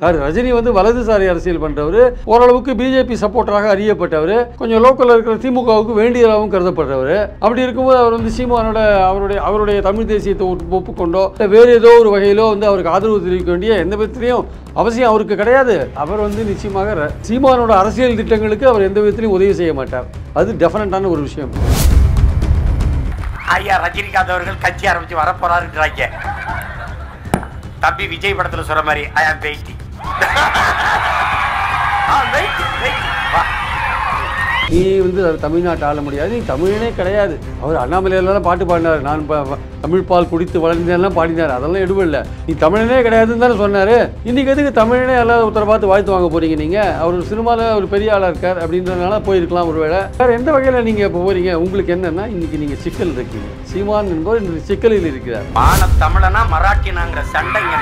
ரஜினி வந்து வலதுசாரி அரசியல் பண்ணுறவர், ஓரளவுக்கு பிஜேபி சப்போர்ட்டராக அறியப்பட்டவர், கொஞ்சம் லோக்கலில் இருக்கிற திமுகவுக்கு வேண்டியதாகவும் கருதப்படுறவர். அப்படி இருக்கும்போது அவர் வந்து சீமானோட அவருடைய தமிழ் தேசியத்தை ஒப்புக்கொண்டோ இல்லை வேறு ஏதோ ஒரு வகையிலோ வந்து அவருக்கு ஆதரவு தெரிவிக்க வேண்டிய எந்த விதத்திலையும் அவசியம் அவருக்கு கிடையாது. அவர் வந்து நிச்சயமாக சீமானோட அரசியல் திட்டங்களுக்கு அவர் எந்த விதத்திலையும் உதவி செய்ய மாட்டார். அது டெஃபினட்டான ஒரு விஷயம். ஐயா ரஜினிகாந்த் அவர்கள் கட்சி ஆரம்பிச்சு வரப்போறாருன்றாங்க. தம்பி விஜய் படத்துல சொல்ற மாதிரி ஐ ஆம் வெயிட்டிங். நீ வந்து தமிழ்நாட்டை ஆள முடியாது, நீ தமிழனே கிடையாது. அவர் அண்ணாமலையெல்லாம் பாட்டு பாடினார், நான் தமிழ் பால் குடித்து வளர்ந்தேன்லாம் பாடினார், அதெல்லாம் எடுவில்லை. நீ தமிழனே கிடையாதுன்னு தானே சொன்னார். இன்றைக்கி எதுக்கு தமிழனே எல்லாம் ஒருத்தரை பார்த்து வாழ்த்து வாங்க போகிறீங்க? நீங்கள் அவர் சினிமாவில் ஒரு பெரிய ஆளாக இருக்கார் அப்படின்றதுனால போயிருக்கலாம் ஒரு வேளை. வேறு எந்த வகையில் நீங்கள் இப்போ போகிறீங்க? உங்களுக்கு என்னென்னா இன்றைக்கி நீங்கள் சிக்கல் இருக்கீங்க. சீமான் என்பவர் இந்த சிக்கலில் இருக்கிறார். தமிழனா மராட்டினாங்கிற சண்டைங்க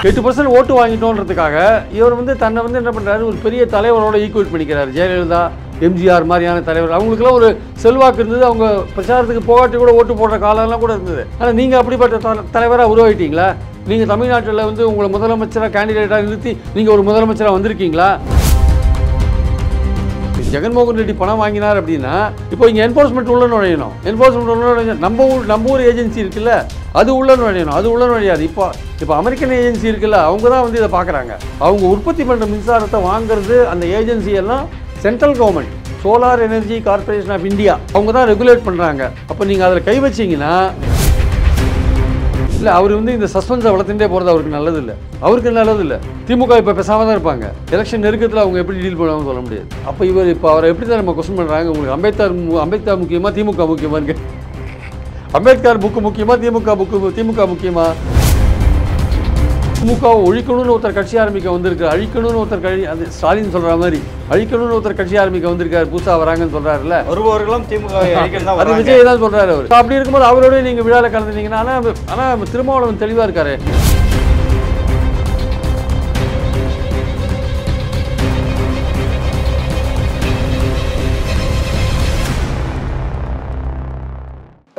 8% ஓட்டு வாங்கிட்டோன்றதுக்காக இவர் வந்து தன்னை வந்து என்ன பண்ணுறாரு, ஒரு பெரிய தலைவரோட ஈக்குவேட் பண்ணிக்கிறார். ஜெயலலிதா, எம்ஜிஆர் மாதிரியான தலைவர், அவங்களுக்குலாம் ஒரு செல்வாக்கு இருந்தது. அவங்க பிரச்சாரத்துக்கு போகாட்டி கூட ஓட்டு போடுற காலம்லாம் கூட இருந்தது. ஆனால் நீங்கள் அப்படிப்பட்ட தலைவராக உருவாயிட்டீங்களா? நீங்கள் தமிழ்நாட்டில் வந்து உங்களை முதலமைச்சராக கேண்டிடேட்டாக நிறுத்தி நீங்கள் ஒரு முதலமைச்சராக வந்திருக்கீங்களா? ஜெகன்மோகன் ரெட்டி பணம் வாங்கினார் அப்படின்னா இப்போ இங்கே என்ஃபோர்ஸ்மெண்ட் உள்ள நுழையணும். என்ஃபோர்ஸ்மெண்ட் உள்ள நுழையணும். நம்ம ஊர் ஏஜென்சி இருக்குல்ல, அது உள்ள நுழையணும். அது உள்ள நுழையாது. இப்போ அமெரிக்கன் ஏஜென்சி இருக்குல்ல, அவங்க தான் வந்து இதை பார்க்குறாங்க. அவங்க உற்பத்தி பண்ணுற மின்சாரத்தை வாங்குறது அந்த ஏஜென்சி எல்லாம் central government, solar energy corporation of India, அவங்க தான் ரெகுலேட் பண்ணுறாங்க. அப்போ நீங்கள் அதில் கை வச்சிங்கன்னா இல்லை, அவர் வந்து இந்த சஸ்பென்ஸை வளர்த்துட்டே போகிறது அவருக்கு நல்லதில்லை. திமுக இப்போ பேசாமல் தான் இருப்பாங்க. எலெக்ஷன் நெருக்கத்தில் அவங்க எப்படி டீல் பண்ணுவாங்கன்னு சொல்ல முடியாது. அப்போ இப்போ அவரை எப்படி தான் நம்ம கொஸ்டின் பண்ணுறாங்க? உங்களுக்கு அம்பேத்கர் முக்கியமா, திமுக முக்கியமான்னு? அம்பேத்கர் புக்கு முக்கியமா, திமுக முக்கியமா? திமுகவை ஒழிக்கணும்னு ஒருத்தர் கட்சி ஆரம்பிக்க வந்திருக்காரு. அழிக்கணும்னு ஒருத்தர் அது ஸ்டாலின் சொல்கிற மாதிரி அழிக்கணும்னு ஒருத்தர் கட்சி ஆரம்பிக்க வந்திருக்காரு. புதுசாக வராங்கன்னு சொல்கிறாருல்ல, ஒருவர்களும் திமுக அது விஜய் தான் சொல்கிறாரு அவர். அப்படி இருக்கும்போது அவரோட நீங்கள் விழாவில் கலந்துனீங்கன்னா, ஆனால் திருமாவளவன் தெளிவாக இருக்காரு.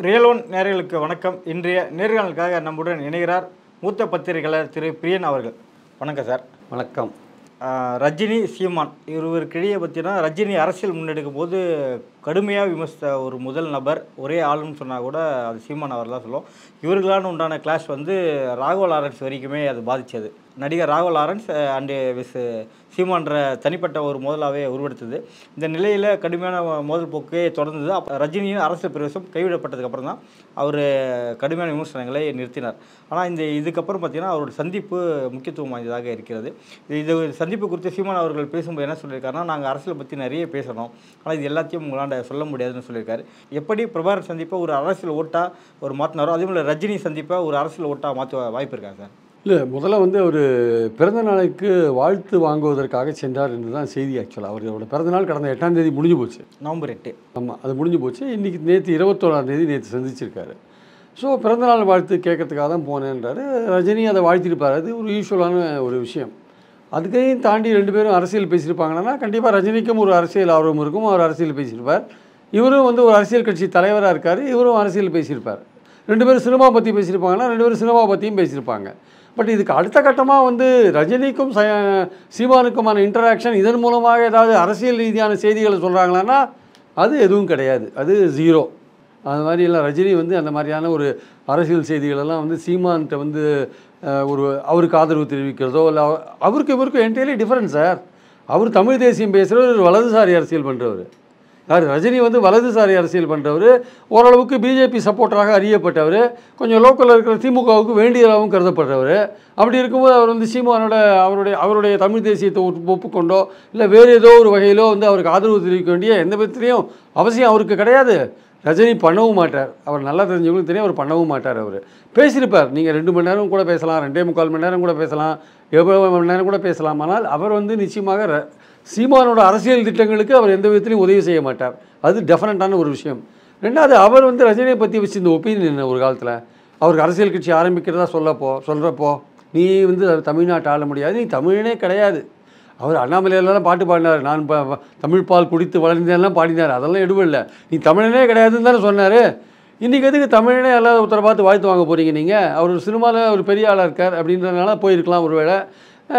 ரியல் ஒன் நேயர்களுக்கு வணக்கம். இன்றைய நேர்காணலுக்காக நம்முடன் இணைகிறார் மூத்த பத்திரிகையாளர் திரு பிரியன் அவர்கள். வணக்கம் சார். வணக்கம். ரஜினி, சீமான் இருவருக்கிடையே பார்த்தீங்கன்னா, ரஜினி அரசியல் முன்னெடுக்கும் போது கடுமையாக விமர்சித்த ஒரு முதல் நபர், ஒரே ஆளுன்னு சொன்னால் கூட அது சீமான் அவர் தான் சொல்லுவோம். இவர்களான உண்டான கிளாஷ் வந்து ராகவ லாரன்ஸ் வரைக்குமே அது பாதித்தது. நடிகர் ராகவ லாரன்ஸ் அண்டு சீமான்ற தனிப்பட்ட ஒரு மோதலாகவே உருவெடுத்தது. இந்த நிலையில் கடுமையான மோதல் போக்கே தொடர்ந்தது. ரஜினியின் அரசியல் பிரவேசம் கைவிடப்பட்டதுக்கப்புறம் தான் அவர் கடுமையான விமர்சனங்களை நிறுத்தினார். ஆனால் இதுக்கப்புறம் பார்த்திங்கன்னா அவரோட சந்திப்பு முக்கியத்துவம் வாய்ந்ததாக இருக்கிறது. இது சந்திப்பு குறித்து சீமான் அவர்கள் பேசும்போது என்ன சொல்லியிருக்காருன்னா, நாங்கள் அரசியலை பற்றி நிறைய பேசணும், ஆனால் இது எல்லாத்தையும் உங்களால் சொல்ல முடியாதுன்னு சொல்லியிருக்காரு. எப்படி பிரபாகரன் சந்திப்பை ஒரு அரசியல் ஓட்டாக ஒரு மாற்றினாரோ, அதே போல் ரஜினி சந்திப்பை ஒரு அரசியல் ஓட்டாக மாற்ற வாய்ப்பு இருக்காங்க சார்? இல்லை, முதல்ல வந்து அவர் பிறந்த நாளைக்கு வாழ்த்து வாங்குவதற்காக சென்றார் என்று தான் செய்தி. ஆக்சுவலாக அவரோட பிறந்தநாள் கடந்த 8ஆம் தேதி முடிஞ்சு போச்சு. நவம்பர் 8. ஆமாம், அது முடிஞ்சு போச்சு. இன்றைக்கி நேற்று 21ஆம் தேதி நேற்று சந்திச்சிருக்காரு. ஸோ பிறந்தநாள் வாழ்த்து கேட்கறதுக்காக தான் போனேன்றாரு. ரஜினி அதை வாழ்த்திருப்பார். அது ஒரு யூஸ்வலான ஒரு விஷயம். அதுக்கையும் தாண்டி ரெண்டு பேரும் அரசியல் பேசியிருப்பாங்கன்னா கண்டிப்பாக ரஜினிக்கும் ஒரு அரசியல் ஆர்வம் இருக்கும். அவர் அரசியல் பேசியிருப்பார். இவரும் வந்து ஒரு அரசியல் கட்சி தலைவராக இருக்கார். இவரும் அரசியல் பேசியிருப்பார். ரெண்டு பேரும் சினிமா பற்றி பேசியிருப்பாங்கன்னா ரெண்டு பேரும் சினிமா பற்றியும் பேசியிருப்பாங்க. பட் இதுக்கு அடுத்த கட்டமாக வந்து ரஜினிக்கும் சீமானுக்குமான இன்டராக்ஷன் இதன் மூலமாக ஏதாவது அரசியல் ரீதியான செய்திகளை சொல்கிறாங்களான்னா அது எதுவும் கிடையாது. அது ஜீரோ. அது மாதிரி எல்லாம் ரஜினி வந்து அந்த மாதிரியான ஒரு அரசியல் செய்திகளெல்லாம் வந்து சீமான்கிட்ட வந்து ஒரு அவருக்கு ஆதரவு தெரிவிக்கிறதோ இல்லை அவருக்கு இவருக்கும் என்டையர்லி டிஃப்ரெண்ட் சார். அவர் தமிழ் தேசியம் பேசுகிறவர், ஒரு வலதுசாரி அரசியல் பண்ணுறவர். ரஜினி வந்து வலதுசாரி அரசியல் பண்ணுறவர், ஓரளவுக்கு பிஜேபி சப்போர்ட்டராக அறியப்பட்டவர், கொஞ்சம் லோக்கலில் இருக்கிற திமுகவுக்கு வேண்டியதாகவும் கருதப்படுறவர். அப்படி இருக்கும்போது அவர் வந்து சீமானோட அவருடைய தமிழ் தேசியத்தை ஒப்புக்கொண்டோ இல்லை வேறு ஏதோ ஒரு வகையிலோ வந்து அவருக்கு ஆதரவு தெரிவிக்க வேண்டிய எந்த விதத்துலேயும் அவசியம் அவருக்கு கிடையாது. ரஜினி பண்ணவும் மாட்டார். அவர் நல்லா தெரிஞ்சவங்களும் தெரியும், அவர் பண்ணவும் மாட்டார். அவர் பேசியிருப்பார். நீங்கள் 2 மணி நேரம் கூட பேசலாம், 2.25 மணி நேரம் கூட பேசலாம், எவ்வளோ மணி நேரம் கூட பேசலாம். ஆனால் அவர் வந்து நிச்சயமாக சீமானோட அரசியல் திட்டங்களுக்கு அவர் எந்த விதத்துலையும் உதவி செய்ய மாட்டார். அது டெஃபினட்டான ஒரு விஷயம். ரெண்டாவது, அவர் வந்து ரஜினியை பற்றி வச்சு இந்த ஒப்பீனியன் என்ன, ஒரு காலத்தில் அவருக்கு அரசியல் கட்சி ஆரம்பிக்கிறதா சொல்கிறப்போ நீ வந்து தமிழ்நாட்டை ஆள முடியாது, நீ தமிழனே கிடையாது. அவர் அண்ணாமலையெல்லாம் பாட்டு பாடினார், நான் தமிழ் பால் குடித்து வளர்ந்தேன்லாம் பாடினார், அதெல்லாம் எடுவில்லை. நீ தமிழனே கிடையாதுன்னு தானே சொன்னார். இன்றைக்கி எதுக்கு தமிழனே அல்லாத ஒருத்தரை பார்த்து வாழ்த்து வாங்க போகிறீங்க நீங்கள்? அவர் ஒரு சினிமாவில் ஒரு பெரிய ஆளாக இருக்கார் அப்படின்றதுனால போயிருக்கலாம் ஒருவேளை.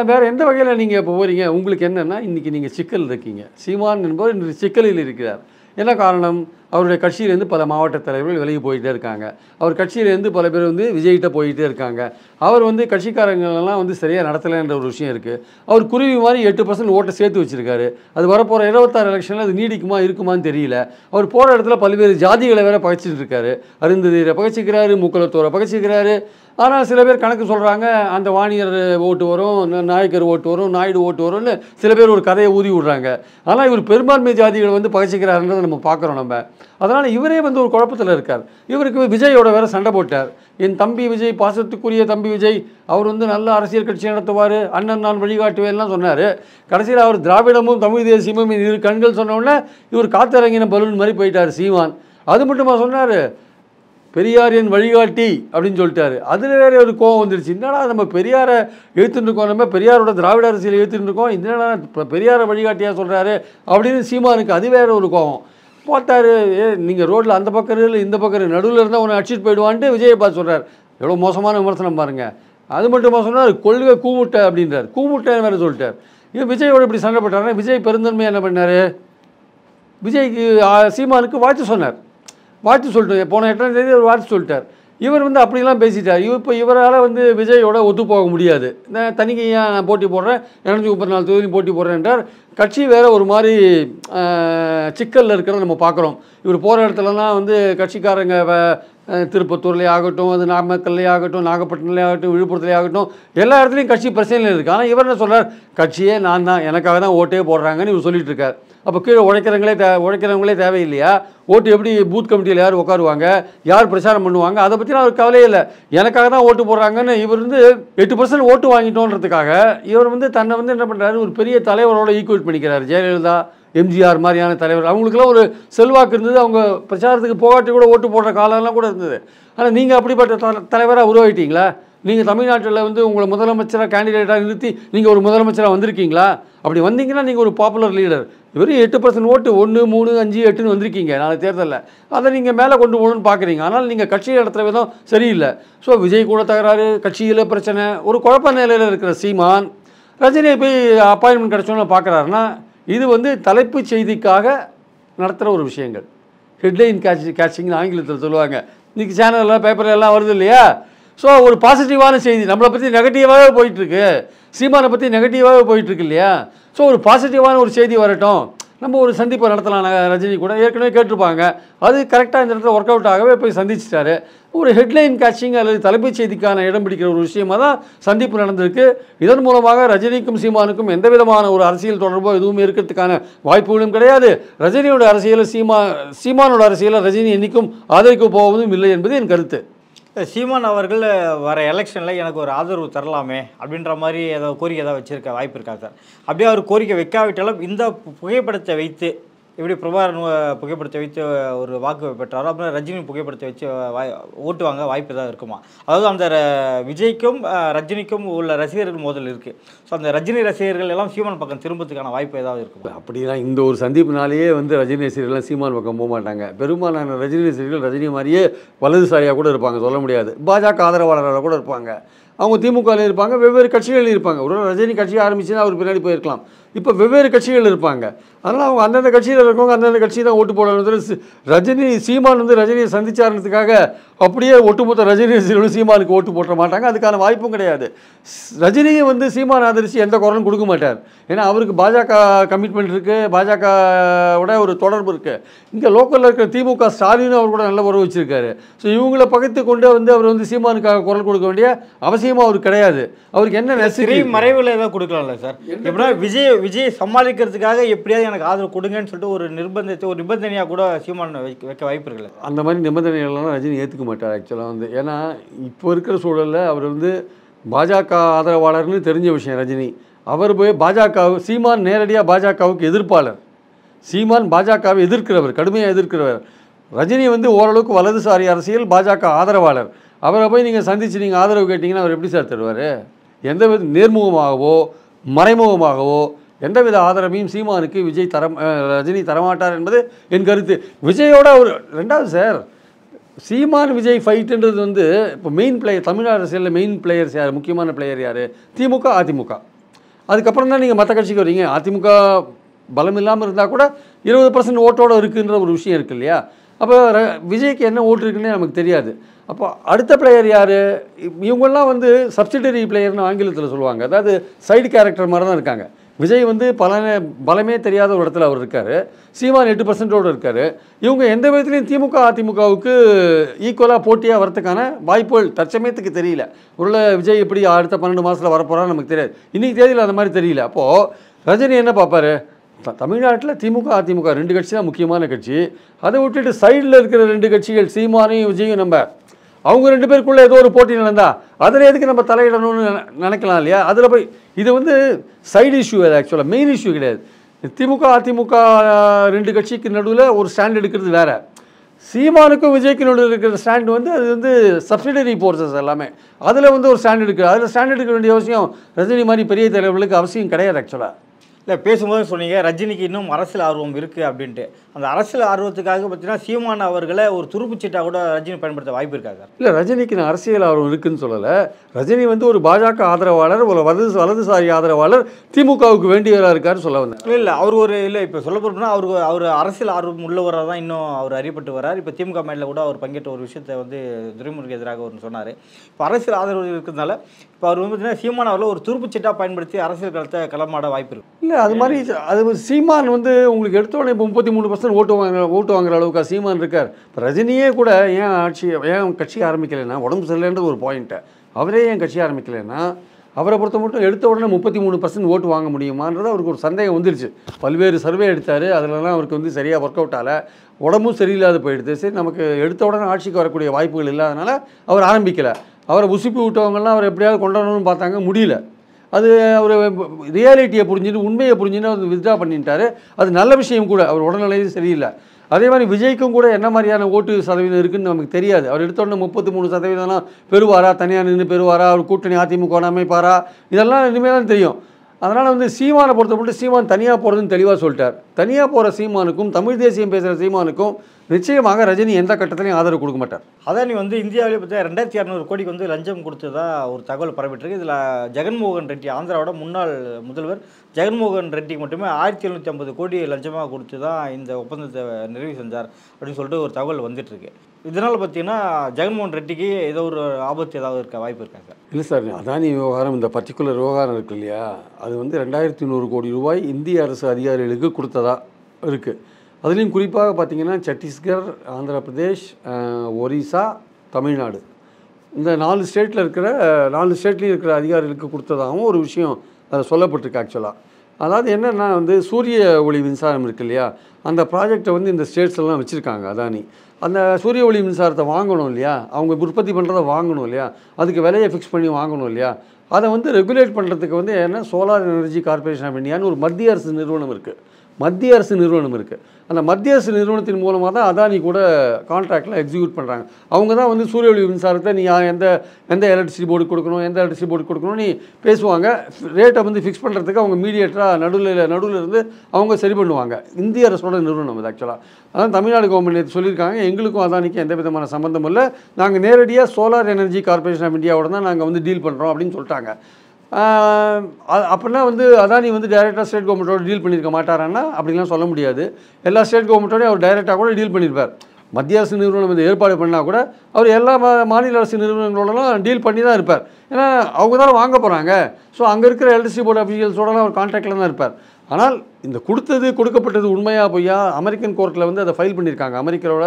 வேறு எந்த வகையில் நீங்கள் இப்போ போகிறீங்க? உங்களுக்கு என்னென்னா இன்றைக்கி நீங்கள் சிக்கல் இருக்கீங்க. சீமான் என்பவர் இன்று சிக்கலில் இருக்கிறார். என்ன காரணம்? அவருடைய கட்சியிலேருந்து பல மாவட்ட தலைவர்கள் விலகி போயிட்டே இருக்காங்க. அவர் கட்சியிலேருந்து பல பேர் வந்து விஜய்கிட்ட போயிட்டே இருக்காங்க. அவர் வந்து கட்சிக்காரங்களெல்லாம் வந்து சரியாக நடத்தலைன்ற ஒரு விஷயம் இருக்குது. அவர் குருவி மாதிரி 8% ஓட்டை சேர்த்து வச்சுருக்காரு. அது வரப்போகிற 26 எலெக்ஷனில் அது நீடிக்குமா இருக்குமான்னு தெரியல. அவர் போகிற இடத்துல பல்வேறு ஜாதிகளை வேற பகைச்சிட்டு இருக்காரு. அருந்ததியரை பகைச்சிக்கிறாரு, முக்குலத்தோரை பகைச்சிக்கிறாரு. ஆனால் சில பேர் கணக்கு சொல்கிறாங்க, அந்த வாணியர் ஓட்டு வரும், நாயக்கர் ஓட்டு வரும், நாயுடு ஓட்டு வரும்னு சில பேர் ஒரு கதையை ஊதி விட்றாங்க. ஆனால் இவர் பெரும்பான்மை ஜாதிகளை வந்து பகைச்சிக்கிறாருன்றதை நம்ம பார்க்குறோம் நம்ம. அதனால் இவரே வந்து ஒரு குழப்பத்தில் இருக்கார். இவருக்கு விஜயோட வேற சண்டை போட்டார். என் தம்பி விஜய், பாசத்துக்குரிய தம்பி விஜய், அவர் வந்து நல்ல அரசியல் கட்சி நடத்துவார், அண்ணன் நான் வழிகாட்டுவேன்லாம் சொன்னார். கடைசியில் அவர் திராவிடமும் தமிழ் தேசியமும் இரு கண்கள் சொன்னோடனே இவர் காத்திறங்கின பலூன் மாதிரி போயிட்டார் சீமான். அது மட்டுமா சொன்னார், பெரியார் என் வழிகாட்டி அப்படின்னு சொல்லிட்டாரு. அதில் வேற ஒரு கோவம் வந்துருச்சு. என்னடா நம்ம பெரியாரை எழுத்துட்டு இருக்கோம், நம்ம பெரியாரோட திராவிட அரசியல் எழுத்துட்டு இருக்கோம், என்னடா பெரியாரை வழிகாட்டியாக சொல்கிறாரு அப்படின்னு சீமானுக்கு அது வேற ஒரு கோவம். பார்த்தாரு, நீங்கள் ரோட்டில் அந்த பக்கம் இல்லை இந்த பக்கம் நடுவில் இருந்தால் உன்னை அடிச்சுட்டு போயிடுவான்ட்டு விஜயை பார்த்து சொல்கிறார். எவ்வளோ மோசமான விமர்சனம் பாருங்கள். அது மட்டுமா சொன்னார், கொள்கை கூமுட்டை அப்படின்றார். கூமுட்டைன்னு வேறு சொல்லிட்டார். இவன் விஜயோட இப்படி சண்டை போட்டாருன்னா விஜய் பெருந்தன்மையாக என்ன பண்ணார்? விஜய்க்கு சீமானுக்கு வாழ்த்து சொன்னார். வாழ்த்து சொல்லிட்டு போன 8ஆம் தேதி அவர் வாழ்த்து சொல்லிட்டார். இவர் வந்து அப்படிலாம் பேசிட்டார். இப்போ இவரால் வந்து விஜயோட ஒத்து போக முடியாது. நான் தனிக்கையாக நான் போட்டி போடுறேன், 234 தொகுதியும் போட்டி போடுறேன் என்றார். கட்சி வேறு ஒரு மாதிரி சிக்கலில் இருக்கிறத நம்ம பார்க்குறோம். இவர் போகிற இடத்துலலாம் வந்து கட்சிக்காரங்க திருப்பத்தூர்லேயே ஆகட்டும், அது நாமக்கல்லே ஆகட்டும், நாகப்பட்டினம்லே ஆகட்டும், விழுப்புரத்துலேயே ஆகட்டும், எல்லா இடத்துலையும் கட்சி பிரச்சனையில் இருக்குது. ஆனால் இவர் என்ன சொல்கிறார், கட்சியே நான் தான், எனக்காக தான் ஓட்டே போடுறாங்கன்னு இவர் சொல்லிட்டு இருக்கார். அப்போ கீழே உழைக்கிறவங்களே தேவையில்லையா? ஓட்டு எப்படி பூத் கமிட்டியில் யார் உட்காருவாங்க, யார் பிரச்சாரம் பண்ணுவாங்க, அதை பற்றிலாம் அவருக்கு கவலையே இல்லை. எனக்காக தான் ஓட்டு போடுறாங்கன்னு இவர் வந்து 8% ஓட்டு வாங்கிட்டோன்றதுக்காக இவர் வந்து தன்னை வந்து என்ன பண்ணுறாரு, ஒரு பெரிய தலைவரோட ஈக்குவேட் பண்ணிக்கிறார். ஜெயலலிதா, எம்ஜிஆர் மாதிரியான தலைவர், அவங்களுக்குலாம் ஒரு செல்வாக்கு இருந்தது. அவங்க பிரச்சாரத்துக்கு போகாட்டி கூட ஓட்டு போடுற காலம்லாம் கூட இருந்தது. ஆனால் நீங்கள் அப்படிப்பட்ட தலைவராக உருவாகிட்டீங்களா? நீங்கள் தமிழ்நாட்டில் வந்து உங்களை முதலமைச்சராக கேண்டிடேட்டாக நிறுத்தி நீங்கள் ஒரு முதலமைச்சராக வந்திருக்கீங்களா? அப்படி வந்தீங்கன்னா நீங்கள் ஒரு பாப்புலர் லீடர். வெறும் 8% ஓட்டு 1, 3, 5, 8ன்னு வந்திருக்கீங்க நாளை தேர்தலில். அதை நீங்கள் மேலே கொண்டு போகணும்னு பார்க்குறீங்க. ஆனால் நீங்கள் கட்சியை நடத்துகிற விதம் சரியில்லை. ஸோ விஜய் கூட தகராறு, கட்சியில் பிரச்சனை, ஒரு குழப்ப நிலையில் இருக்கிற சீமான் ரஜினியை போய் அப்பாயின்மெண்ட் கிடச்சோன்னு பார்க்குறாருன்னா இது வந்து தலைப்பு செய்திக்காக நடத்துகிற ஒரு விஷயங்கள். ஹெட்லைன் கேட்சிங்னு ஆங்கிலத்தில் சொல்லுவாங்க. இன்றைக்கி சேனலில் பேப்பரில் எல்லாம் வருது இல்லையா? ஸோ ஒரு பாசிட்டிவான செய்தி, நம்மளை பற்றி நெகட்டிவாகவே போயிட்டுருக்கு, சீமானை பற்றி நெகட்டிவாகவே போயிட்டுருக்கு இல்லையா? ஸோ ஒரு பாசிட்டிவான ஒரு செய்தி வரட்டும், நம்ம ஒரு சந்திப்பை நடத்தலாம். ரஜினி கூட ஏற்கனவே கேட்டிருப்பாங்க, அது கரெக்டாக இந்த இடத்துல ஒர்க் அவுட் ஆகவே போய் சந்திச்சிட்டாரு. ஒரு ஹெட்லைன் கேட்சிங் அல்லது தலைப்புச் செய்திக்கான இடம் பிடிக்கிற ஒரு விஷயமாக தான் சந்திப்பு நடந்திருக்கு. இதன் மூலமாக ரஜினிக்கும் சீமானுக்கும் எந்த விதமான ஒரு அரசியல் தொடர்போ எதுவுமே இருக்கிறதுக்கான வாய்ப்புகளும் கிடையாது. ரஜினியோட அரசியலை சீமானோட அரசியலை ரஜினி என்றைக்கும் ஆதரிக்க போவதும் இல்லை என்பது என் கருத்து. சீமான் அவர்கள் வர எலெக்ஷனில் எனக்கு ஒரு ஆதரவு தரலாமே அப்படின்ற மாதிரி ஏதாவது கோரிக்கை ஏதாவது வச்சுருக்க வாய்ப்பு இருக்கா சார்? அப்படியே அவர் கோரிக்கை வைக்காவிட்டாலும் இந்த புகைப்படத்தை வைத்து எப்படி பிரபாகரன் புகைப்படத்தை வைத்து ஒரு வாக்கு பெற்றாரோ அப்புறம் ரஜினி புகைப்படத்தை வச்சு ஓட்டு வாங்க வாய்ப்பு ஏதாவது இருக்குமா? அதாவது அந்த விஜய்க்கும் ரஜினிக்கும் உள்ள ரசிகர்கள் மோதல் இருக்குது. ஸோ அந்த ரஜினி ரசிகர்கள் எல்லாம் சீமான் பக்கம் திரும்பத்துக்கான வாய்ப்பு ஏதாவது இருக்குமா? அப்படிலாம் இந்த ஒரு சந்திப்புனாலேயே வந்து ரஜினி ரசிகர்கள்லாம் சீமான் பக்கம் போக மாட்டாங்க. பெரும்பாலான ரஜினி ரசிகர்கள் ரஜினி மாதிரியே வலதுசாரியாக கூட இருப்பாங்க, சொல்ல முடியாது. பாஜக ஆதரவாளராக கூட இருப்பாங்க. அவங்க திமுகவில் இருப்பாங்க, வெவ்வேறு கட்சிகளில் இருப்பாங்க. ஒரு ரஜினி கட்சி ஆரம்பிச்சுன்னா அவர் பின்னாடி போயிருக்கலாம். இப்போ வெவ்வேறு கட்சிகள் இருப்பாங்க. அதனால் அவங்க அந்தந்த கட்சியில் இருக்கவங்க அந்தந்த கட்சி தான் ஓட்டு போடணும். ரஜினி சீமான் வந்து ரஜினியை சந்திச்சாருன்றதுக்காக அப்படியே ஒட்டுமொத்த ரஜினி ரசிகர்களும் சீமானுக்கு ஓட்டு போட்ட மாட்டாங்க. அதுக்கான வாய்ப்பும் கிடையாது. ரஜினியை வந்து சீமான் ஆதரித்து எந்த குரலும் கொடுக்க மாட்டார். ஏன்னா அவருக்கு பாஜக கமிட்மெண்ட் இருக்குது, பாஜகவோட ஒரு தொடர்பு இருக்குது. இங்கே லோக்கலில் இருக்கிற திமுக ஸ்டாலினும் அவர் கூட நல்ல உறவு வச்சுருக்காரு. ஸோ இவங்களை பகைத்து கொண்டு வந்து அவர் வந்து சீமானுக்காக குரல் கொடுக்க வேண்டிய அவசியமும் அவருக்கு கிடையாது. அவருக்கு என்ன நெசரி மறைவில் ஏதாவது கொடுக்கலாம்ல சார்? எப்படின்னா விஜய் சமாளிக்கிறதுக்காக எப்படியாவது எனக்கு ஆதரவு கொடுங்கன்னு சொல்லிட்டு ஒரு நிபந்தனையாக கூட சீமான் வைக்க வாய்ப்பு இருக்குல்ல? அந்த மாதிரி நிபந்தனைகள்லாம் ரஜினி ஏற்றுக்க மாட்டார் ஆக்சுவலாக வந்து. ஏன்னா இப்போ இருக்கிற சூழலில் அவர் வந்து பாஜக ஆதரவாளர்னு தெரிஞ்ச விஷயம் ரஜினி. அவர் போய் சீமான் நேரடியாக பாஜகவுக்கு எதிர்ப்பாளர். சீமான் பாஜகவை எதிர்க்கிறவர், கடுமையாக எதிர்க்கிறவர். ரஜினி வந்து ஓரளவுக்கு வலதுசாரி அரசியல், பாஜக ஆதரவாளர். அவரை போய் நீங்கள் சந்தித்து நீங்கள் ஆதரவு கேட்டிங்கன்னா அவர் எப்படி சார் தருவார்? எந்த வித நேர்முகமாகவோ மறைமுகமாகவோ எந்தவித ஆதரவையும் சீமானுக்கு ரஜினி தரமாட்டார் என்பது என் கருத்து. விஜயோட ஒரு ரெண்டாவது சார், சீமான் விஜய் ஃபைட்டுன்றது வந்து இப்போ மெயின் பிளேயர் தமிழ் அரசியலில் மெயின் பிளேயர்ஸ் யார், முக்கியமான பிளேயர் யார்? திமுக, அதிமுக. அதுக்கப்புறம் தான் நீங்கள் மற்ற கட்சிக்கு வரீங்க. அதிமுக பலம் இல்லாமல் இருந்தால் கூட 20% ஓட்டோடு இருக்குன்ற ஒரு விஷயம் இருக்குது இல்லையா? அப்போ விஜய்க்கு என்ன ஓட்டு இருக்குன்னே நமக்கு தெரியாது. அப்போ அடுத்த பிளேயர் யார்? இவங்கெல்லாம் வந்து சப்சிடரி பிளேயர்னு ஆங்கிலத்தில் சொல்லுவாங்க. அதாவது சைடு கேரக்டர் மாதிரி தான் இருக்காங்க. விஜய் வந்து பலமே தெரியாத ஒரு இடத்துல அவர் இருக்கார். சீமான் 8%ஓடு இருக்கார். இவங்க எந்த விதத்துலையும் திமுக அதிமுகவுக்கு ஈக்குவலாக போட்டியாக வரதுக்கான வாய்ப்புகள் தற்சமயத்துக்கு தெரியல. ஒருவேளை விஜய் எப்படி அடுத்த 12 மாதத்தில் வரப்போகிறான்னு நமக்கு தெரியாது. இன்றைக்கி தேதியில் அந்த மாதிரி தெரியல. அப்போது ரஜினி என்ன பார்ப்பார்? தமிழ்நாட்டில் திமுக அதிமுக 2 கட்சி தான் முக்கியமான கட்சி. அதை விட்டுட்டு சைடில் இருக்கிற 2 கட்சிகள் சீமானையும் விஜயும் நம்ம அவங்க 2 பேருக்குள்ளே ஏதோ ஒரு போட்டி நடந்தா அதில் எதுக்கு நம்ம தலையிடணும்னு நினைக்கலாம் இல்லையா? அதில் போய் இது வந்து சைடு இஷ்யூ. அது ஆக்சுவலாக மெயின் இஷ்யூ கிடையாது. திமுக அதிமுக 2 கட்சிக்கு நடுவில் ஒரு ஸ்டாண்ட் எடுக்கிறது வேறு. சீமானுக்கும் விஜய்க்கு நடுவில் இருக்கிற ஸ்டாண்ட் வந்து அது வந்து சப்சிடரி ஃபோர்ஸஸ் எல்லாமே. அதில் வந்து ஒரு ஸ்டாண்ட் எடுக்கிறது. அதில் ஸ்டாண்ட் எடுக்க வேண்டிய அவசியம் ரஜினி மாதிரி பெரிய தலைவர்களுக்கு அவசியம் கிடையாது ஆக்சுவலாக. இல்லை, பேசும்போது சொன்னீங்க ரஜினிக்கு இன்னும் அரசியல் ஆர்வம் இருக்குது அப்படின்ட்டு. அந்த அரசியல் ஆர்வத்துக்காக பார்த்தீங்கன்னா சீமான் அவர்களை ஒரு துருப்புச்சீட்டாக கூட ரஜினி பயன்படுத்த வாய்ப்பு இருக்காங்க. இல்லை, ரஜினிக்கு நான் அரசியல் ஆர்வம் இருக்குதுன்னு சொல்லலை. ரஜினி வந்து ஒரு பாஜக ஆதரவாளர், ஒரு வலதுசாரி ஆதரவாளர், திமுகவுக்கு வேண்டியவராக இருக்காருன்னு சொல்ல வந்தேன். இல்லை அவர் ஒரு இல்லை இப்போ சொல்ல போகிறோம்னா அவர் அரசியல் ஆர்வம் உள்ளவராக தான் இன்னும் அவர் அறியப்பட்டு வரார். இப்போ திமுக மேலில் கூட அவர் பங்கேற்ற ஒரு விஷயத்தை வந்து துரைமுருகனுக்கு எதிராக ஒன்று சொன்னார். இப்போ அரசியல் ஆதரவு இருக்கிறதுனால இப்போ அவர் வந்து பார்த்தீங்கன்னா சீமான் அவர்களை ஒரு துருப்புச்சீட்டாக பயன்படுத்தி அரசியல் களத்தை களமாட வாய்ப்பு இருக்குது. இல்லை, அது மாதிரி அது சீமான் வந்து உங்களுக்கு எடுத்தோடனே இப்போ 33% ஓட்டு வாங்குற அளவுக்கு சீமான் இருக்கார். இப்போ ரஜினியே கூட ஏன் கட்சி ஆரம்பிக்கலைன்னா உடம்பு சரியில்லைன்றது ஒரு பாயிண்ட்டு. அவரே ஏன் கட்சி ஆரம்பிக்கலைன்னா அவரை பொறுத்த மட்டும் எடுத்த உடனே 33% ஓட்டு வாங்க முடியுமான்றது அவருக்கு ஒரு சந்தேகம் வந்துருச்சு. பல்வேறு சர்வே எடுத்தார். அதிலலாம் அவருக்கு வந்து சரியாக ஒர்க் அவுட் ஆகலை. உடம்பும் சரியில்லாத போயிடுது. சரி, நமக்கு எடுத்த உடனே ஆட்சிக்கு வரக்கூடிய வாய்ப்புகள் இல்லாதனால அவர் ஆரம்பிக்கலை. அவரை உசுப்பி விட்டவங்கலாம் அவர் எப்படியாவது கொண்டாடணும்னு பார்த்தாங்க, முடியல. அது அவர் ரியாலிட்டியை புரிஞ்சுட்டு உண்மையை புரிஞ்சுன்னு அவர் வித்ட்ரா பண்ணிட்டார். அது நல்ல விஷயம் கூட. அவர் உடல்நிலையும் சரியில்லை. அதே மாதிரி விஜய்க்கும் கூட என்ன மாதிரியான ஓட்டு சதவீதம் இருக்குதுன்னு நமக்கு தெரியாது. அவர் எடுத்தோடனே 33% பெறுவாரா, தனியாக நின்று பெறுவாரா, அவர் கூட்டணி அதிமுக அமைப்பாரா, இதெல்லாம் இனிமேல் தான் தெரியும். அதனால் வந்து சீமானை பொறுத்த மட்டும் சீமான் தனியாக போகிறதுன்னு தெளிவாக சொல்லிட்டார். தனியாக போகிற சீமானுக்கும் தமிழ் தேசியம் பேசுகிற சீமானுக்கும் நிச்சயமாக ரஜினி எந்த கட்டத்திலையும் ஆதரவு கொடுக்க மாட்டார். அதானி வந்து இந்தியாவிலே பார்த்தா 2200 கோடிக்கு வந்து லஞ்சம் கொடுத்ததா ஒரு தகவல் பரவிட்டுருக்கு. இதில் ஜெகன்மோகன் ரெட்டி, ஆந்திராவோட முன்னாள் முதல்வர் ஜெகன்மோகன் ரெட்டிக்கு மட்டுமே 1750 கோடி லஞ்சமாக கொடுத்து தான் இந்த ஒப்பந்தத்தை நிறைவு செஞ்சார் அப்படின்னு சொல்லிட்டு ஒரு தகவல் வந்துட்டுருக்கு. இதனால் பார்த்தீங்கன்னா ஜெகன்மோகன் ரெட்டிக்கு ஏதோ ஒரு ஆபத்து ஏதாவது இருக்க வாய்ப்பு இருக்காங்க? இல்லை சார், அதானி விவகாரம், இந்த பர்டிகுலர் விவகாரம் இருக்கு இல்லையா, அது வந்து 2100 கோடி ரூபாய் இந்திய அரசு அதிகாரிகளுக்கு கொடுத்ததா இருக்குது. அதுலேயும் குறிப்பாக பார்த்திங்கன்னா சத்தீஸ்கர், ஆந்திர பிரதேஷ், ஒரிசா, தமிழ்நாடு, இந்த 4 ஸ்டேட்டில் இருக்கிற 4 ஸ்டேட்லேயும் இருக்கிற அதிகாரிகளுக்கு கொடுத்ததாகவும் ஒரு விஷயம் அதில் சொல்லப்பட்டிருக்கு ஆக்சுவலாக. அதாவது என்னென்னா வந்து சூரிய ஒளி மின்சாரம் இருக்குது இல்லையா, அந்த ப்ராஜெக்டை வந்து இந்த ஸ்டேட்ஸ்லாம் வச்சுருக்காங்க அதானி. அந்த சூரிய ஒளி மின்சாரத்தை வாங்கணும் இல்லையா, அவங்க உற்பத்தி பண்ணுறதை வாங்கணும் இல்லையா, அதுக்கு விலையை ஃபிக்ஸ் பண்ணி வாங்கணும் இல்லையா, அதை வந்து ரெகுலேட் பண்ணுறதுக்கு வந்து என்ன சோலார் எனர்ஜி கார்பரேஷன் ஆஃப் இந்தியான்னு ஒரு மத்திய அரசு நிறுவனம் இருக்குது. அந்த மத்திய அரசு நிறுவனத்தின் மூலமாக தான் அதானி கூட கான்ட்ராக்டில் எக்ஸிக்யூட் பண்ணுறாங்க. அவங்க தான் வந்து சூரிய ஒளி மின்சாரத்தை நீ எந்த எலக்ட்ரிசிட்டி போர்டு கொடுக்கணும், எந்த எலக்ட்ரிசிட்டி போர்டு கொடுக்கணும் நீ பேசுவாங்க. ரேட்டை வந்து ஃபிக்ஸ் பண்ணுறதுக்கு அவங்க மீடியேட்டராக நடுவில் இருந்து அவங்க சரி பண்ணுவாங்க. இந்திய அரசோட நிறுவனம் இது ஆக்சுவலாக. அதான் தமிழ்நாடு கவர்மெண்ட் சொல்லியிருக்காங்க, எங்களுக்கும் அதானிக்கும் எந்த விதமான சம்பந்தம் இல்லை, நாங்கள் நேரடியாக சோலார் எனர்ஜி கார்பரேஷன் ஆஃப் இந்தியாவோட தான் நாங்கள் வந்து டீல் பண்ணுறோம் அப்படின்னு சொல்லிட்டாங்க. அப்படின்னா வந்து அதானி வந்து டைரெக்டாக ஸ்டேட் கவர்மெண்ட்டோட டீல் பண்ணியிருக்க மாட்டாரான்னா அப்படிலாம் சொல்ல முடியாது. எல்லா ஸ்டேட் கவர்மெண்ட்டோடய அவர் டைரெக்டாக கூட டீல் பண்ணியிருப்பார். மத்திய அரசு நிறுவனம் வந்து ஏற்பாடு பண்ணால் கூட அவர் எல்லா மாநில அரசு நிறுவனங்களோடலாம் டீல் பண்ணி தான் இருப்பார். ஏன்னா அவங்க தான் வாங்க போகிறாங்க. ஸோ அங்கே இருக்கிற எலக்ட்ரிசிட்டி போர்டு அஃபீஷியல்ஸோடலாம் அவர் கான்ட்ராக்டில் தான் இருப்பார். ஆனால் இந்த கொடுக்கப்பட்டது உண்மையாக பொய்யா அமெரிக்கன் கோர்ட்டில் வந்து அதை ஃபைல் பண்ணியிருக்காங்க. அமெரிக்காவோட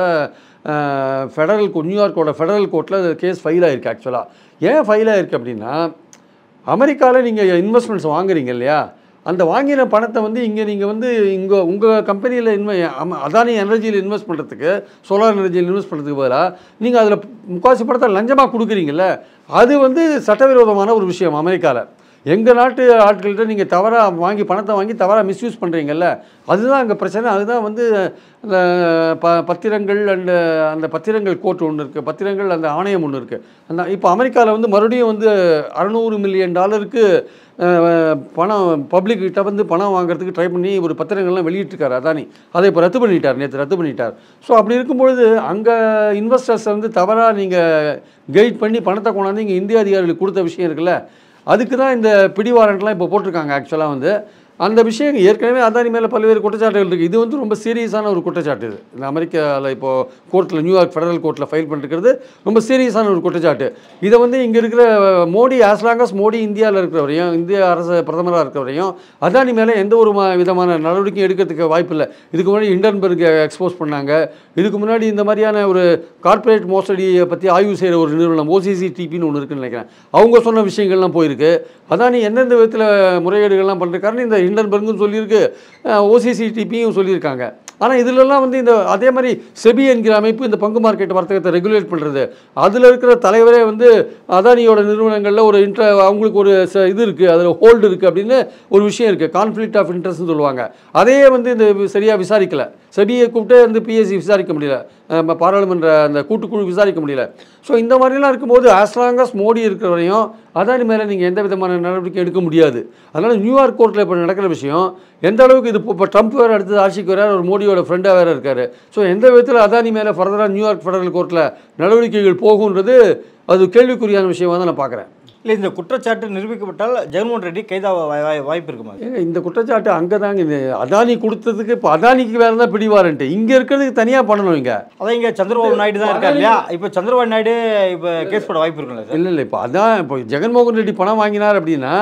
நியூயார்க்கோட ஃபெடரல் கோர்ட்டில் அது கேஸ் ஃபைல் ஆகிருக்கு. ஆக்சுவலாக ஏன் ஃபைல் ஆகிருக்கு அப்படின்னா, அமெரிக்காவில் நீங்கள் இன்வெஸ்ட்மெண்ட்ஸ் வாங்குறீங்க இல்லையா, அந்த வாங்கின பணத்தை வந்து நீங்கள் வந்து உங்கள் கம்பெனியில் அதானி எனர்ஜியில் இன்வெஸ்ட் பண்ணுறதுக்கு, சோலார் எனர்ஜியில் இன்வெஸ்ட் பண்ணுறதுக்கு பதிலாக நீங்கள் அதில் முக்கால்வாசி பணத்தை லஞ்சமாக கொடுக்குறீங்கல்ல, அது வந்து சட்டவிரோதமான ஒரு விஷயம் அமெரிக்காவில். எங்கள் நாட்டு ஆட்கள்கிட்ட நீங்கள் தவறாக வாங்கி பணத்தை வாங்கி தவறாக மிஸ்யூஸ் பண்ணுறீங்கல்ல, அதுதான் அங்கே பிரச்சனை. அதுதான் வந்து அந்த பத்திரங்கள் அந்த பத்திரங்கள் கோர்ட் ஒன்று இருக்குது, பத்திரங்கள் அந்த ஆணையம் ஒன்று இருக்குது. அந்த இப்போ அமெரிக்காவில் வந்து மறுபடியும் வந்து $600 மில்லியன் பணம் பப்ளிக்கிட்ட வந்து பணம் வாங்குறதுக்கு ட்ரை பண்ணி ஒரு பத்திரங்கள்லாம் வெளியிட்டிருக்காரு அதானி. அதை இப்போ நேற்று ரத்து பண்ணிட்டார். ஸோ அப்படி இருக்கும்பொழுது அங்கே இன்வெஸ்டர்ஸை வந்து தவறாக நீங்கள் கைட் பண்ணி பணத்தை கொண்டாந்து இங்கே இந்திய அதிகாரிகளுக்கு கொடுத்த விஷயம் இருக்குல்ல, அதுக்கு தான் இந்த பிடி வாரண்ட்லாம் இப்போ போட்டிருக்காங்க. ஆக்சுவலாக வந்து அந்த விஷயம் ஏற்கனவே அதானி மேலே பல்வேறு குற்றச்சாட்டுகள் இருக்குது. இது வந்து ரொம்ப சீரியஸான ஒரு குற்றச்சாட்டு. இது இந்த அமெரிக்காவில் இப்போது கோர்ட்டில் நியூயார்க் ஃபெடரல் கோர்ட்டில் ஃபைல் பண்ணிருக்கிறது ரொம்ப சீரியஸான ஒரு குற்றச்சாட்டு. இதை வந்து இங்கே இருக்கிற Modi, as long as Modi இந்தியாவில் இருக்கிறவரையும், இந்திய அரசு பிரதமராக இருக்கிறவரையும் அதானி மேலே எந்த ஒரு விதமான நடவடிக்கையும் எடுக்கிறதுக்கு வாய்ப்பு இல்லை. இதுக்கு முன்னாடி ஹிண்டன்பர்க் எக்ஸ்போஸ் பண்ணாங்க. இதுக்கு முன்னாடி இந்த மாதிரியான ஒரு கார்ப்பரேட் மோசடியை பற்றி ஆய்வு செய்கிற ஒரு நிறுவனம் OCCTPன்னு ஒன்று இருக்குன்னு நினைக்கிறேன். அவங்க சொன்ன விஷயங்கள்லாம் போயிருக்கு. அதானி எந்தெந்த விதத்தில் முறைகேடுகள்லாம் பண்ணிருக்காருன்னு இந்த ஹிண்டன்பர்க்கும் சொல்லியிருக்கு, OCCTPயும் சொல்லியிருக்காங்க. ஆனால் இதிலெல்லாம் வந்து இந்த அதே மாதிரி செபி என்கிற அமைப்பு இந்த பங்கு மார்க்கெட் வர்த்தகத்தை ரெகுலேட் பண்ணுறது, அதில் இருக்கிற தலைவரே வந்து அதானியோட நிறுவனங்களில் ஒரு அவங்களுக்கு ஒரு இது இருக்குது, அதில் ஹோல்டு இருக்குது அப்படின்னு ஒரு விஷயம் இருக்குது, கான்ஃப்ளிக்ட் ஆஃப் இன்ட்ரெஸ்ட்னு சொல்லுவாங்க. அதையே வந்து இந்த சரியாக விசாரிக்கலை. செபியை கூப்பிட்டு வந்து PSC விசாரிக்க முடியல, பாராளுமன்ற அந்த கூட்டுக்குழு விசாரிக்க முடியல. ஸோ இந்த மாதிரிலாம் இருக்கும்போது ஆஸ் லாங் அஸ் மோடி இருக்கிற வரையும் அதானி மேலே நீங்கள் எந்த விதமான நடவடிக்கை எடுக்க முடியாது. அதனால் நியூயார்க் கோர்ட்டில் இப்போ நடக்கிற விஷயம் எந்த அளவுக்கு இது இப்போ ட்ரம்ப் வேறு அடுத்தது ஆட்சிக்கு வேறு ஒரு மோடியோட ஃப்ரெண்டாக வேறு இருக்கார். ஸோ எந்த விதத்தில் அதானி மேலே ஃபர்தராக நியூயார்க் ஃபெடரல் கோர்ட்டில் நடவடிக்கைகள் போகுன்றது அது கேள்விக்குறியான விஷயமாக தான் நான் பார்க்குறேன். இல்லை, இந்த குற்றச்சாட்டு நிரூபிக்கப்பட்டால் ஜெகன்மோகன் ரெட்டி கைதாக வாய்ப்பு இருக்குமா? இந்த குற்றச்சாட்டு அங்கே தாங்க இது அதானி கொடுத்ததுக்கு இப்போ அதானிக்கு வேறு தான் பிடி வாரண்ட்டு, இங்கே இருக்கிறதுக்கு தனியாக பண்ணணும். இங்கே அதான் இங்கே சந்திரபாபு நாயுடு தான் இருக்கார் இல்லையா? இப்போ சந்திரபாபு நாயுடு இப்போ கேஸ் போட வாய்ப்பு இருக்குல்ல சார்? இல்லை இப்போ அதான் இப்போ ஜெகன்மோகன் ரெட்டி பணம் வாங்கினார் அப்படின்னா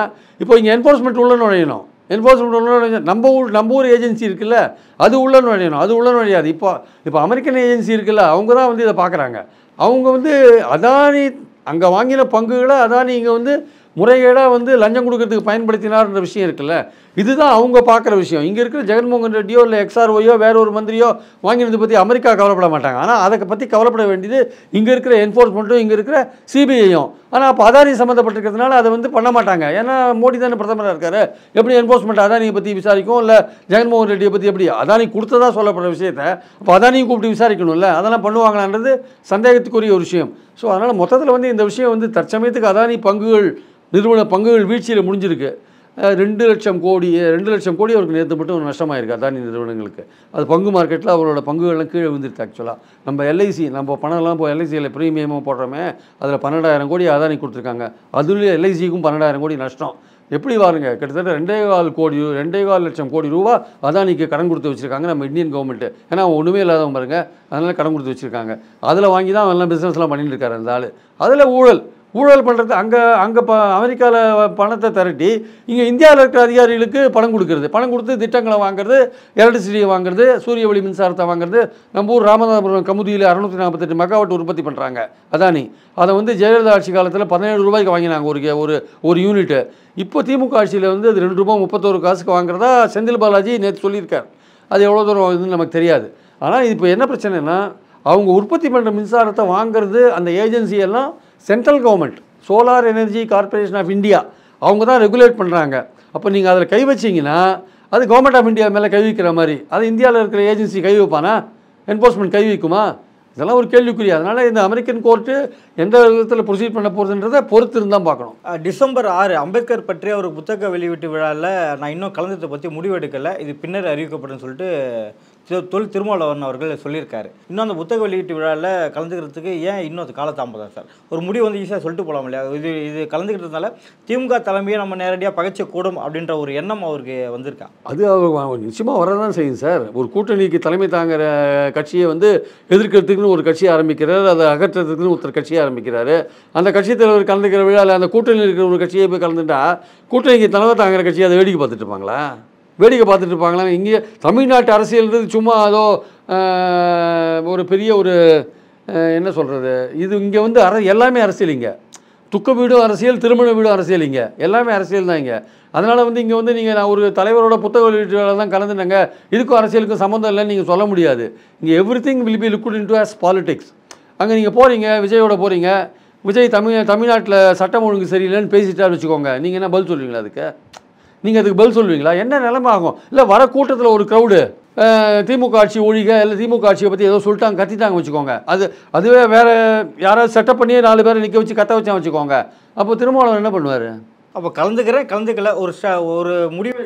இப்போ இங்கே என்ஃபோர்ஸ்மெண்ட் உள்ள நுழையணும். என்ஃபோர்ஸ்மெண்ட் உள்ள நுழைய நம்ம ஊர் ஏஜென்சி இருக்குல்ல, அது உள்ள நுழையணும். அது உள்ள நுழையாது. இப்போ அமெரிக்கன் ஏஜென்சி இருக்குல்ல, அவங்க தான் வந்து இதை பார்க்குறாங்க. அவங்க வந்து அதானி அங்கே வாங்கின பங்குகளை அதானி இங்கே வந்து முறைகேடாக வந்து லஞ்சம் கொடுக்கறதுக்கு பயன்படுத்தினார்ன்ற விஷயம் இருக்குல்ல, இதுதான் அவங்க பார்க்குற விஷயம். இங்கே இருக்கிற ஜெகன்மோகன் ரெட்டியோ இல்லை XROயோ வேற ஒரு மந்திரியோ வாங்கினதை பற்றி அமெரிக்கா கவலைப்பட மாட்டாங்க. ஆனால் அதை பற்றி கவலைப்பட வேண்டியது இங்கே இருக்கிற என்ஃபோர்ஸ்மெண்ட்டும் இங்கே இருக்கிற CBIயும். ஆனால் அப்போ அதானி சம்மந்தப்பட்டிருக்கிறதுனால அதை வந்து பண்ண மாட்டாங்க. ஏன்னா மோடி தானே பிரதமராக இருக்கார். எப்படி என்ஃபோர்ஸ்மெண்ட் அதானியை பற்றி விசாரிக்கும், இல்லை ஜெகன்மோகன் ரெட்டியை பற்றி எப்படி அதானி கொடுத்ததா சொல்லப்படுற விஷயத்தை அப்போ அதானியும் கூப்பிட்டு விசாரிக்கணும்ல, அதெல்லாம் பண்ணுவாங்களான்றது சந்தேகத்துக்குரிய ஒரு விஷயம். ஸோ அதனால் மொத்தத்தில் வந்து இந்த விஷயம் வந்து தற்சமயத்துக்கு அதானி நிறுவன பங்குகள் வீழ்ச்சியில் முடிஞ்சிருக்கு. 2 லட்சம் கோடி அவருக்கு நேற்று மட்டும் நஷ்டமாயிருக்கு அதானி நிறுவனங்களுக்கு. அது பங்கு மார்க்கெட்டில் அவரோட பங்குகள்லாம் கீழே விழுந்துருக்கு. ஆக்சுவலாக நம்ம LIC நம்ம பணம்லாம் இப்போ LICயில் ப்ரீமியமாக போடுறோமே, அதில் 12,000 கோடி அதானி கொடுத்துருக்காங்க. அதுலேயே LICக்கும் 12,000 கோடி நஷ்டம். எப்படி பாருங்க, கிட்டத்தட்ட 2.25 லட்சம் கோடி ரூபா அதானிக்கு கடன் கொடுத்து வச்சுருக்காங்க நம்ம இந்தியன் கவர்மெண்ட்டு. ஏன்னா ஒன்றுமே இல்லாதவங்க பாருங்க, அதனால் கடன் கொடுத்து வச்சுருக்காங்க. அதில் வாங்கி தான் அவெல்லாம் பிஸ்னஸ்லாம் பண்ணிட்டு இருக்காரு அந்த ஆள். அதில் ஊழல் பண்ணுறது அங்கே அமெரிக்காவில் பணத்தை திரட்டி இங்கே இந்தியாவில் இருக்கிற அதிகாரிகளுக்கு பணம் கொடுத்து திட்டங்களை வாங்குறது, எலக்ட்ரிசிட்டியை வாங்குறது, சூரிய ஒளி மின்சாரத்தை வாங்குறது. நம்ம ஊர் ராமநாதபுரம் கமுதியில் 648 மெகாவாட் உற்பத்தி பண்ணுறாங்க அதானி. அதை வந்து ஜெயலலிதா ஆட்சி காலத்தில் 17 ரூபாய்க்கு வாங்கினாங்க ஒரு யூனிட்டு. இப்போ திமுக ஆட்சியில் வந்து அது ₹2.31 வாங்குறதா செந்தில் பாலாஜி நேற்று சொல்லியிருக்கார். அது எவ்வளோ தூரம் இதுன்னு நமக்கு தெரியாது. ஆனால் இப்போ என்ன பிரச்சனைனா, அவங்க உற்பத்தி பண்ணுற மின்சாரத்தை வாங்குறது அந்த ஏஜென்சியெல்லாம் central government, solar energy corporation of India, அவங்க தான் ரெகுலேட் பண்ணுறாங்க. அப்போ நீங்கள் அதில் கை வச்சிங்கன்னா அது கவர்மெண்ட் ஆஃப் இந்தியா மேலே கை வைக்கிற மாதிரி. அது இந்தியாவில் இருக்கிற ஏஜென்சி கை வைப்பானா? என்ஃபோர்ஸ்மெண்ட் கை வைக்குமா? இதெல்லாம் ஒரு கேள்விக்குரிய. அதனால் இந்த அமெரிக்கன் கோர்ட்டு எந்த விதத்தில் ப்ரொசீட் பண்ண போகிறதுன்றதை பொறுத்து இருந்தால் பார்க்கணும். டிசம்பர் 6 அம்பேத்கர் பற்றிய ஒரு புத்தக வெளியீட்டு விழாவில் நான் இன்னும் கலந்ததை பற்றி முடிவெடுக்கலை, இது பின்னர் அறிவிக்கப்படும் சொல்லிட்டு தொல் திருமாவளவன் அவர்கள் சொல்லியிருக்காரு. இன்னும் அந்த புத்தக வெளியீட்டு விழாவில் கலந்துக்கிறதுக்கு ஏன் இன்னும் அது காலதாமதம் சார்? ஒரு முடிவு வந்து ஈஸியாக சொல்லிட்டு போகலாம் இல்லையா? இது கலந்துக்கிறதுனால திமுக தலைமையை நம்ம நேரடியாக பகைச்சக்கூடும் அப்படின்ற ஒரு எண்ணம் அவருக்கு வந்திருக்கா? அது அவர் நிச்சயமாக வரதான் செய்யும் சார். ஒரு கூட்டணிக்கு தலைமை தாங்குகிற கட்சியை வந்து எதிர்க்கிறதுக்குன்னு ஒரு கட்சியை ஆரம்பிக்கிறார், அதை அகற்றுறதுக்குன்னு ஒருத்தர் கட்சியை ஆரம்பிக்கிறாரு. அந்த கட்சி தலைவர் கலந்துக்கிற விழாவில் அந்த கூட்டணியில் இருக்கிற ஒரு கட்சியை போய் கலந்துட்டா கூட்டணிக்கு தலைமை தாங்குகிற கட்சியை அதை வேடிக்கை பார்த்துட்டு இருப்பாங்களா? இங்கே தமிழ்நாட்டு அரசியல்ன்றது சும்மா அதோ ஒரு பெரிய ஒரு என்ன சொல்கிறது, இது இங்கே வந்து எல்லாமே அரசியல். இங்கே துக்க வீடும் அரசியல், திருமண வீடும் அரசியல், இங்கே எல்லாமே அரசியல் தான் இங்கே. அதனால் வந்து இங்கே வந்து நான் ஒரு தலைவரோட புத்தக வெளியீட்டு தான் கலந்துனேங்க, இதுக்கும் அரசியலுக்கும் சம்மந்தம் இல்லைன்னு நீங்கள் சொல்ல முடியாது. இங்கே every thing will be looked into as politics. அங்கே நீங்கள் போகிறீங்க, விஜயோட போகிறீங்க, விஜய் தமிழ்நாட்டில் சட்டம் ஒழுங்கு சரியில்லைன்னு பேசிட்டான்னு வச்சுக்கோங்க, நீங்கள் என்ன பதில் சொல்லுவீங்களா அதுக்கு? நீங்கள் அதுக்கு பதில் சொல்லுவீங்களா? என்ன நிலைமை ஆகும்? இல்லை வர கூட்டத்தில் ஒரு க்ரௌடு திமுக ஆட்சி ஒழிக, இல்லை திமுக ஆட்சியை பற்றி ஏதோ சொல்லிட்டாங்க, கத்திட்டாங்க வச்சுக்கோங்க, அதுவே வேறு யாராவது செட்டப் பண்ணியே 4 பேரை நிற்க வச்சு கத்த வச்சான் வச்சுக்கோங்க, அப்போ திருமாவளவன் என்ன பண்ணுவார்? அப்போ கலந்துக்கல ஒரு முடிவு.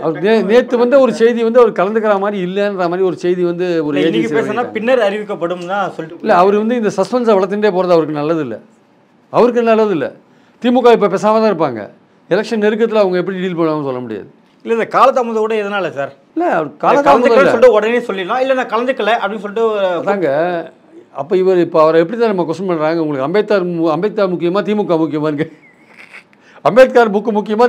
நேற்று வந்து ஒரு செய்தி வந்து அவர் கலந்துக்கிற மாதிரி இல்லைன்ற மாதிரி ஒரு செய்தி வந்து ஒரு இன்னைக்கு பேசினா பின்னர் அறிவிக்கப்படும் தான் சொல்லிட்டு. இல்லை, அவர் வந்து இந்த சஸ்பென்ஸை வளர்த்துட்டே போகிறது அவருக்கு நல்லது இல்லை. அவருக்கு நல்லது இல்லை. திமுக இப்போ பேசாமல் தான் இருப்பாங்க. எலெக்ஷன் நெருக்கத்தில் அவங்க எப்படி டீல் பண்ணுவாங்கன்னு சொல்ல முடியாது. இல்லை இந்த காலதாமதம் கூட எதனால சார்? இல்லை, கலந்துக்கல சொல்லிட்டு உடனே சொல்லிடலாம், இல்லை நான் கலந்துக்கல அப்படின்னு சொல்லிட்டு அதாங்க. அப்போ இப்போ அவரை எப்படி தான் நம்ம கொஸ்டின் பண்ணுறாங்க, உங்களுக்கு அம்பேத்கர் முக்கியமாக திமுக முக்கியமான்னு? அம்பேத்கர் புக்கு முக்கியமாக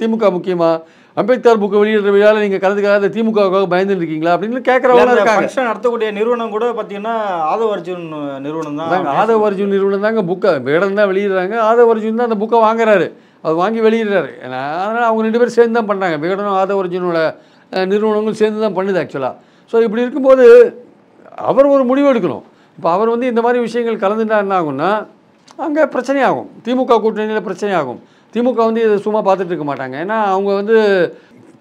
திமுக முக்கியமா? அம்பேத்கர் புக்கு வெளியிடுற விழாவில் நீங்கள் கலந்துக்காத திமுகவுக்காக பயந்துட்டு இருக்கீங்களா அப்படின்னு கேட்குறவங்க இருக்காங்க. ஃபங்க்ஷன் நடத்தக்கூடிய நிறுவனம் கூட பார்த்தீங்கன்னா ஆதவ அர்ஜுன் நிறுவனம் தான். ஆதவ அர்ஜுன் நிறுவனம் தாங்க புக்கை வேடம் தான் வெளியிடுறாங்க. ஆதவ அர்ஜுன் தான் அந்த புக்கை வாங்குறாரு, அது வாங்கி வெளியிடுறாரு. அதனால் அவங்க 2 பேரும் சேர்ந்து தான் பண்ணுறாங்க. விகடனும் ஆதவ அர்ஜுனோட நிறுவனங்களும் சேர்ந்து தான் பண்ணுது ஆக்சுவலாக. ஸோ இப்படி இருக்கும்போது அவர் ஒரு முடிவு எடுக்கணும். இப்போ அவர் வந்து இந்த மாதிரி விஷயங்கள் கலந்துட்டா என்ன ஆகும்னா அங்கே பிரச்சனையாகும், திமுக கூட்டணியில் பிரச்சனையாகும். திமுக வந்து இதை சும்மா பார்த்துட்டு இருக்க மாட்டாங்க. ஏன்னா அவங்க வந்து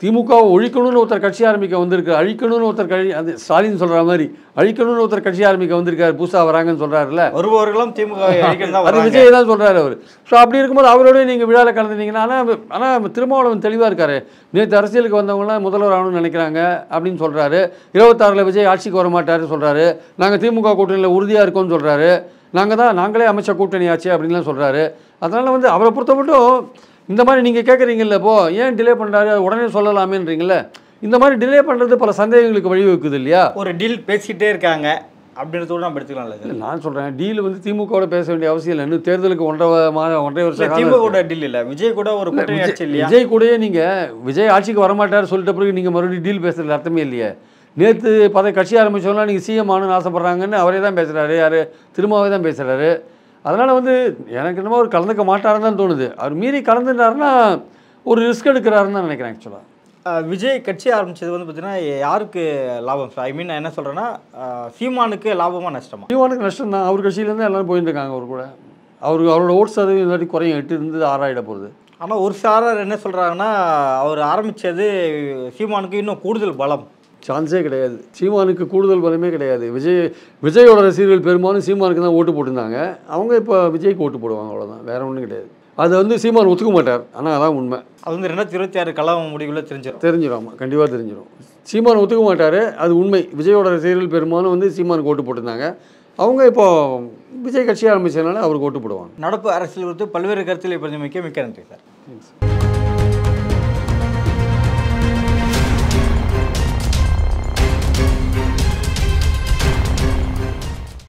திமுகவை ஒழிக்கணும்னு ஒருத்தர் கட்சி ஆரம்பிக்க வந்திருக்காரு, அழிக்கணும்னு ஒருத்தர் அது ஸ்டாலின் சொல்கிற மாதிரி அழிக்கணும்னு ஒருத்தர் கட்சி ஆரம்பிக்க வந்திருக்காரு, புதுசாக வராங்கன்னு சொல்கிறாருல்ல, வருபவர்களும் திமுக அது விஜய் தான் சொல்கிறாரு அவர். ஸோ அப்படி இருக்கும்போது அவரோட நீங்கள் விழாவில் கலந்துனீங்கன்னா, ஆனால் திருமாவளவன் தெளிவாக இருக்காரு. நேற்று அரசியலுக்கு வந்தவங்களாம் முதல்வர் ஆகணும்னு நினைக்கிறாங்க அப்படின்னு சொல்கிறாரு. 26 விஜய் ஆட்சிக்கு வர மாட்டாருன்னு சொல்கிறாரு. நாங்கள் திமுக கூட்டணியில் உறுதியாக இருக்கோம்னு சொல்கிறாரு. நாங்களே அமைச்ச கூட்டணி ஆச்சு அப்படின்லாம் சொல்கிறாரு. அதனால் வந்து அவரை பொறுத்த மட்டும் இந்த மாதிரி நீங்கள் கேட்குறீங்கல்ல, இப்போ ஏன் டிலே பண்ணுறாரு உடனே சொல்லலாமேன்றீங்களே, இந்த மாதிரி டிலே பண்ணுறது பல சந்தேகங்களுக்கு வழிவகுக்குது இல்லையா? ஒரு டீல் பேசிக்கிட்டே இருக்காங்க அப்படின்றதோடு நம்ம எடுத்துக்கலாம்ல சார்? நான் சொல்கிறேன், டீல் வந்து திமுகவோட பேச வேண்டிய அவசியம் இல்லை. இன்னும் தேர்தலுக்கு 1.5 வருஷம் திமுக டீல் இல்லை, விஜய் கூட ஒரு கூட்டணி ஆட்சி இல்லையா? விஜய் கூடயே நீங்கள் விஜய் ஆட்சிக்கு வரமாட்டார் சொல்லிட்ட பிறகு நீங்கள் மறுபடியும் டீல் பேசுறதுல அர்த்தமே இல்லையே. நேற்று கட்சி ஆரம்பிச்சோம்னா நீங்கள் சிஎம் ஆகணும்னு ஆசைப்பட்றாங்கன்னு அவரே தான் பேசுகிறாரு, யார் திருமாவே தான் பேசுகிறாரு. அதனால் வந்து எனக்கு என்னமோ அவர் கலந்துக்க மாட்டாருன்னு தான் தோணுது. அவர் மீறி கலந்துட்டாருன்னா ஒரு ரிஸ்க் எடுக்கிறாருன்னு தான் நினைக்கிறேன் ஆக்சுவலாக. விஜய் கட்சி ஆரம்பித்தது வந்து பார்த்தீங்கன்னா யாருக்கு லாபம் சார்? ஐ மீன் நான் என்ன சொல்கிறேன்னா, சீமானுக்கு லாபமாக நஷ்டமா? சீமானுக்கு நஷ்டம் தான். அவர் கட்சியிலேருந்து எல்லோரும் போயிட்டு இருக்காங்க அவர் கூட. அவரோட ஓட் சதவீதம் இல்லாட்டி குறையும், 8 இருந்து 6 ஆகிட போகுது. ஆனால் ஒரு சாரார் என்ன சொல்கிறாங்கன்னா, அவர் ஆரம்பித்தது சீமானுக்கு இன்னும் கூடுதல் பலம். சான்ஸே கிடையாது. சீமானுக்கு கூடுதல் பலமே கிடையாது. விஜயோட ரசிகர்கள் பெரும்பாலும் சீமானுக்கு தான் ஓட்டு போட்டிருந்தாங்க. அவங்க இப்போ விஜய்க்கு ஓட்டு போடுவாங்க, அவ்வளோதான், வேறு ஒன்றும் கிடையாது. அது வந்து சீமான் ஒத்துக்க மாட்டார். ஆனால் அதான் உண்மை. அது வந்து 2026 கலாம் முடிவில் தெரிஞ்சிடும். ஆமாம், கண்டிப்பாக தெரிஞ்சிடும். சீமான் ஒத்துக்க மாட்டார், அது உண்மை. விஜயோட ரசிகர்கள் பெரும்பாலும் வந்து சீமானுக்கு ஓட்டு போட்டிருந்தாங்க. அவங்க இப்போ விஜய் கட்சி ஆரம்பிச்சதுனால அவருக்கு ஓட்டு போடுவாங்க. நடப்பு அரசியல் குறித்து பல்வேறு கருத்தில் இப்போது மிக்க நன்றி சார்.